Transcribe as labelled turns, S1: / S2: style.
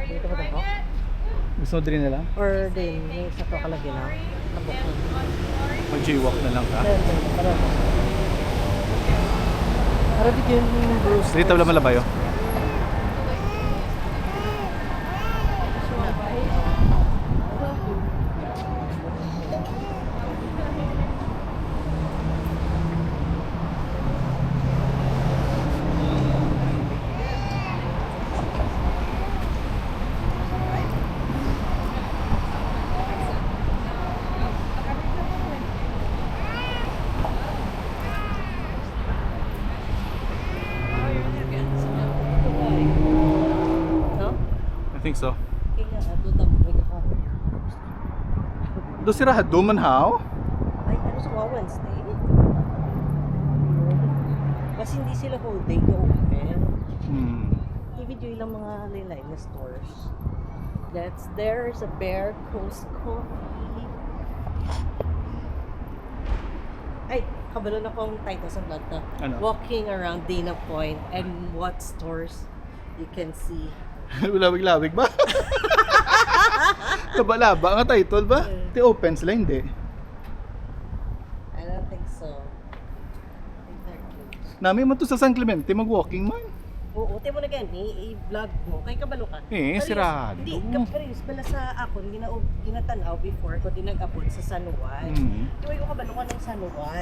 S1: Dito ba ito?
S2: Gusto mo din nila?
S1: Or din, yung sa to kalagi na. Tabok na.
S2: Mag-jaywalk na lang ka?
S1: Para. Para di kayo yung Bruce.
S2: Dito wala malabayo.
S1: No?
S2: I think so.
S1: Kaya doon ang may kakao.
S2: Do sira duman how?
S1: Ay, ano sa Wednesday? Kasi hindi sila whole day ko open. I-video lang mga lilain na stores. There's a Bear Coast Coffee. Ay, kabalo na kong title sa vlog na.
S2: Ano?
S1: Walking around Dana Point and what stores you can see.
S2: Lawig-lawig ba? Laba-laba nga title ba? Ti open sila hindi.
S1: I don't think so.
S2: Nami mo to sa San Clemente mag-walking man.
S1: Oo, tayo mo na gani, i-vlog mo. Kay kabalo ka.
S2: Eh, sirado.
S1: Hindi, kaparis. Bala sa ako, ginatanaw before ko din nag-abot sa San Juan.
S2: Mm.
S1: Tuway ko kabalo ka ng San Juan.